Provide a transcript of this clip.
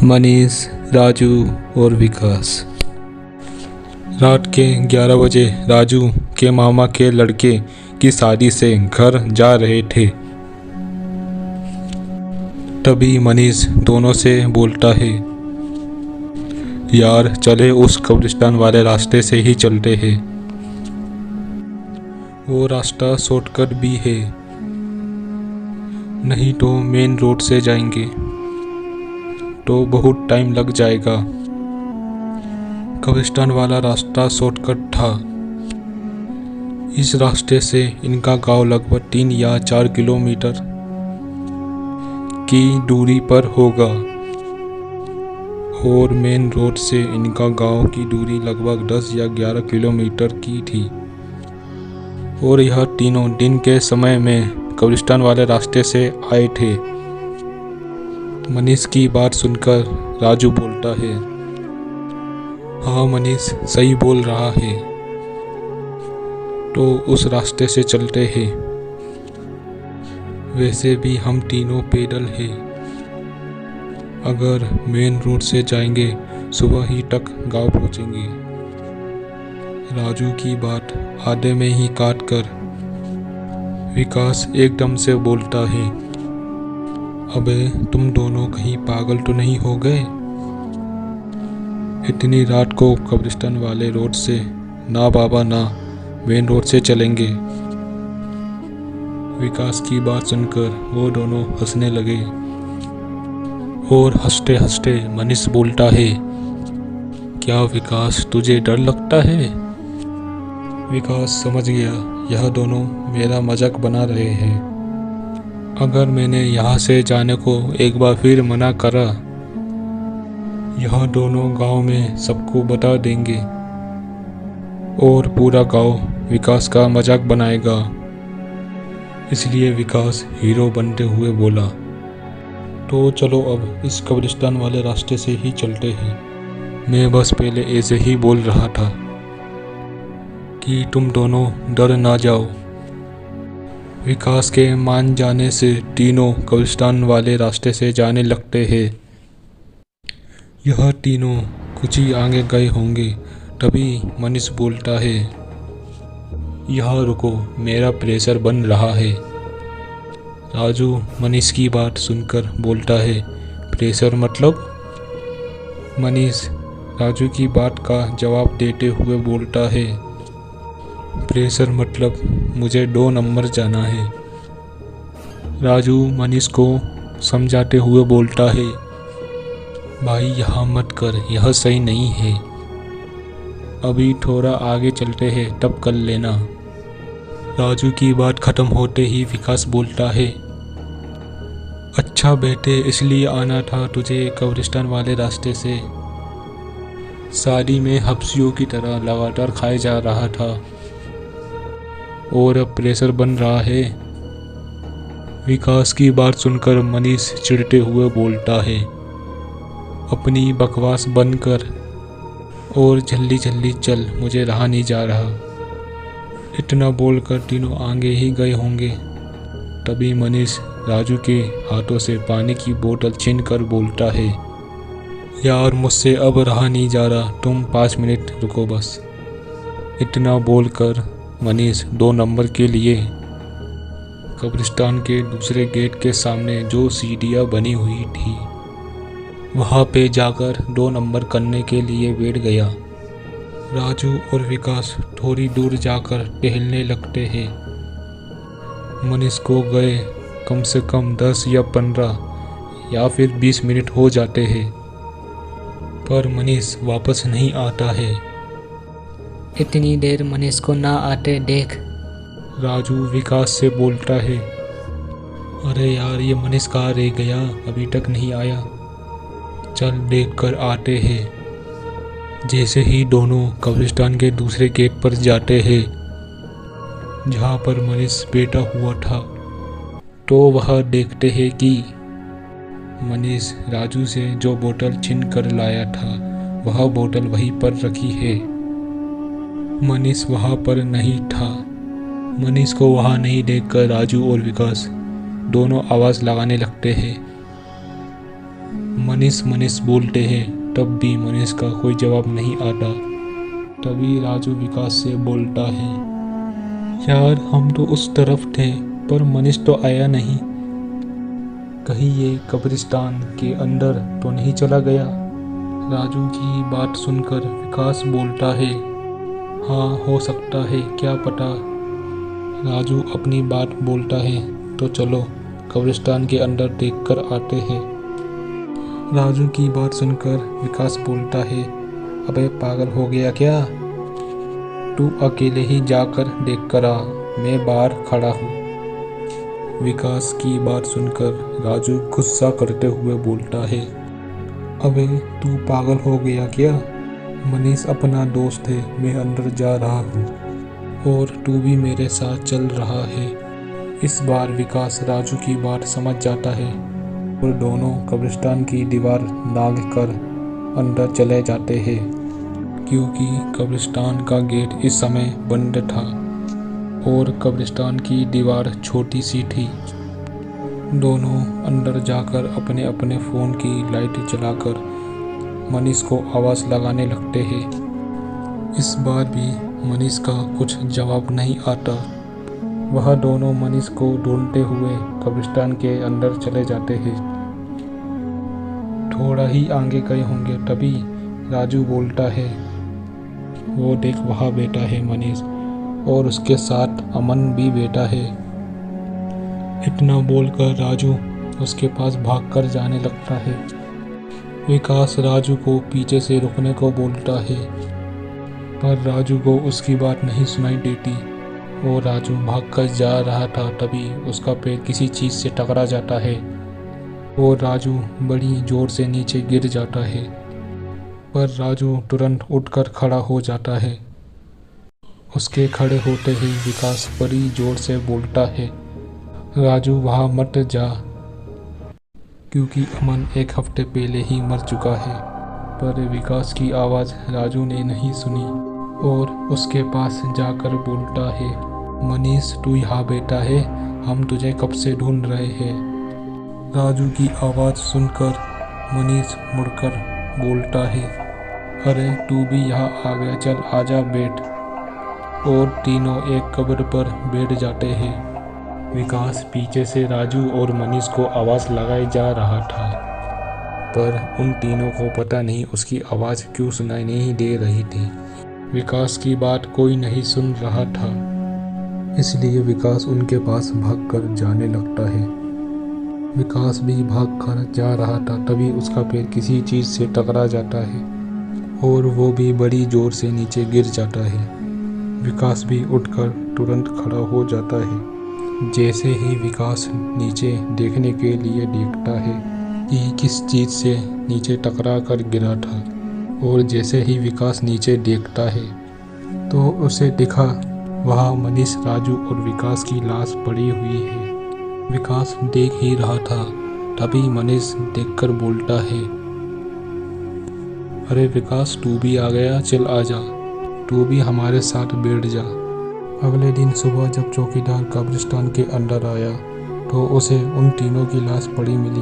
मनीष, राजू और विकास। रात के 11 बजे राजू के मामा के लड़के की शादी से घर जा रहे थे। तभी मनीष दोनों से बोलता है, यार चले उस कब्रिस्तान वाले रास्ते से ही चलते हैं। वो रास्ता शॉर्टकट भी है, नहीं तो मेन रोड से जाएंगे तो बहुत टाइम लग जाएगा। कब्रिस्तान वाला रास्ता शॉर्टकट था। इस रास्ते से इनका गांव लगभग 3 या 4 किलोमीटर की दूरी पर होगा और मेन रोड से इनका गांव की दूरी लगभग 10 या 11 किलोमीटर की थी। और यह तीनों दिन के समय में कब्रिस्तान वाले रास्ते से आए थे। मनीष की बात सुनकर राजू बोलता है, हाँ मनीष सही बोल रहा है, तो उस रास्ते से चलते हैं। वैसे भी हम तीनों पैदल हैं। अगर मेन रोड से जाएंगे सुबह ही तक गांव पहुंचेंगे। राजू की बात आधे में ही काट कर विकास एकदम से बोलता है, अबे तुम दोनों कहीं पागल तो नहीं हो गए? इतनी रात को कब्रिस्तान वाले रोड से ना बाबा ना मेन रोड से चलेंगे। विकास की बात सुनकर वो दोनों हंसने लगे और हंसते हंसते मनीष बोलता है, क्या विकास तुझे डर लगता है? विकास समझ गया यह दोनों मेरा मजाक बना रहे हैं। अगर मैंने यहाँ से जाने को एक बार फिर मना करा, यह दोनों गांव में सबको बता देंगे और पूरा गांव विकास का मजाक बनाएगा। इसलिए विकास हीरो बनते हुए बोला, तो चलो अब इस कब्रिस्तान वाले रास्ते से ही चलते हैं। मैं बस पहले ऐसे ही बोल रहा था कि तुम दोनों डर ना जाओ। विकास के मान जाने से तीनों कब्रिस्तान वाले रास्ते से जाने लगते हैं। यह तीनों कुछ ही आगे गए होंगे, तभी मनीष बोलता है, यहाँ रुको मेरा प्रेशर बन रहा है। राजू मनीष की बात सुनकर बोलता है, प्रेशर मतलब? मनीष राजू की बात का जवाब देते हुए बोलता है, प्रेशर मतलब मुझे 2 नंबर जाना है। राजू मनीष को समझाते हुए बोलता है, भाई यहाँ मत कर, यह सही नहीं है। अभी थोड़ा आगे चलते हैं तब कर लेना। राजू की बात खत्म होते ही विकास बोलता है, अच्छा बेटे इसलिए आना था तुझे कब्रिस्तान वाले रास्ते से। शादी में हफ्सियों की तरह लगातार खाए जा रहा था और अब प्रेशर बन रहा है। विकास की बात सुनकर मनीष चिढ़ते हुए बोलता है, अपनी बकवास बंद कर और जल्दी जल्दी चल, मुझे रहा नहीं जा रहा। इतना बोलकर तीनों आगे ही गए होंगे। तभी मनीष राजू के हाथों से पानी की बोतल छीन कर बोलता है, यार मुझसे अब रहा नहीं जा रहा, तुम 5 मिनट रुको बस। इतना बोलकर मनीष 2 नंबर के लिए कब्रिस्तान के दूसरे गेट के सामने जो सीढ़ियाँ बनी हुई थी वहाँ पे जाकर 2 नंबर करने के लिए बैठ गया। राजू और विकास थोड़ी दूर जाकर टहलने लगते हैं। मनीष को गए कम से कम 10 या 15 या फिर 20 मिनट हो जाते हैं, पर मनीष वापस नहीं आता है। इतनी देर मनीष को ना आते देख राजू विकास से बोलता है, अरे यार ये मनीष कहाँ रह गया, अभी तक नहीं आया, चल देख कर आते हैं। जैसे ही दोनों कब्रिस्तान के दूसरे गेट पर जाते हैं जहाँ पर मनीष बैठा हुआ था, तो वह देखते हैं कि मनीष राजू से जो बोतल छीन कर लाया था वह बोतल वहीं पर रखी है। मनीष वहाँ पर नहीं था। मनीष को वहाँ नहीं देखकर राजू और विकास दोनों आवाज़ लगाने लगते हैं, मनीष मनीष बोलते हैं, तब भी मनीष का कोई जवाब नहीं आता। तभी राजू विकास से बोलता है, यार हम तो उस तरफ थे पर मनीष तो आया नहीं। कहीं ये कब्रिस्तान के अंदर तो नहीं चला गया? राजू की बात सुनकर विकास बोलता है, हाँ हो सकता है, क्या पता। राजू अपनी बात बोलता है, तो चलो कब्रिस्तान के अंदर देखकर आते हैं। राजू की बात सुनकर विकास बोलता है, अबे पागल हो गया क्या? तू अकेले ही जाकर देख कर आ, मैं बाहर खड़ा हूँ। विकास की बात सुनकर राजू गुस्सा करते हुए बोलता है, अबे तू पागल हो गया क्या? मनीष अपना दोस्त है, मैं अंदर जा रहा हूँ और तू भी मेरे साथ चल रहा है। इस बार विकास राजू की बात समझ जाता है और दोनों कब्रिस्तान की दीवार लांघ कर अंदर चले जाते हैं, क्योंकि कब्रिस्तान का गेट इस समय बंद था और कब्रिस्तान की दीवार छोटी सी थी। दोनों अंदर जाकर अपने अपने फ़ोन की लाइट जलाकर मनीष को आवाज़ लगाने लगते हैं। इस बार भी मनीष का कुछ जवाब नहीं आता। वह दोनों मनीष को ढूंढते हुए कब्रिस्तान के अंदर चले जाते हैं। थोड़ा ही आगे गए होंगे तभी राजू बोलता है, वो देख वहाँ बैठा है मनीष और उसके साथ अमन भी बैठा है। इतना बोलकर राजू उसके पास भागकर जाने लगता है। विकास राजू को पीछे से रुकने को बोलता है, पर राजू को उसकी बात नहीं सुनाई देती। वो राजू भागकर जा रहा था, तभी उसका पैर किसी चीज़ से टकरा जाता है और राजू बड़ी जोर से नीचे गिर जाता है। पर राजू तुरंत उठकर खड़ा हो जाता है। उसके खड़े होते ही विकास बड़ी जोर से बोलता है, राजू वहाँ मत जा, क्योंकि अमन एक हफ्ते पहले ही मर चुका है। पर विकास की आवाज़ राजू ने नहीं सुनी और उसके पास जाकर बोलता है, मनीष तू यहाँ बैठा है, हम तुझे कब से ढूंढ रहे हैं। राजू की आवाज़ सुनकर मनीष मुड़कर बोलता है, अरे तू भी यहाँ आ गया, चल आजा बैठ। और तीनों एक कब्र पर बैठ जाते हैं। विकास पीछे से राजू और मनीष को आवाज़ लगाए जा रहा था, पर उन तीनों को पता नहीं उसकी आवाज़ क्यों सुनाई नहीं दे रही थी। विकास की बात कोई नहीं सुन रहा था, इसलिए विकास उनके पास भागकर जाने लगता है। विकास भी भागकर जा रहा था, तभी उसका पैर किसी चीज़ से टकरा जाता है और वो भी बड़ी ज़ोर से नीचे गिर जाता है। विकास भी उठकर तुरंत खड़ा हो जाता है। जैसे ही विकास नीचे देखने के लिए देखता है कि किस चीज़ से नीचे टकरा कर गिरा था, और जैसे ही विकास नीचे देखता है तो उसे दिखा वहाँ मनीष, राजू और विकास की लाश पड़ी हुई है। विकास देख ही रहा था, तभी मनीष देखकर बोलता है, अरे विकास तू भी आ गया, चल आजा, तू भी हमारे साथ बैठ जा। अगले दिन सुबह जब चौकीदार कब्रिस्तान के अंदर आया तो उसे उन तीनों की लाश पड़ी मिली।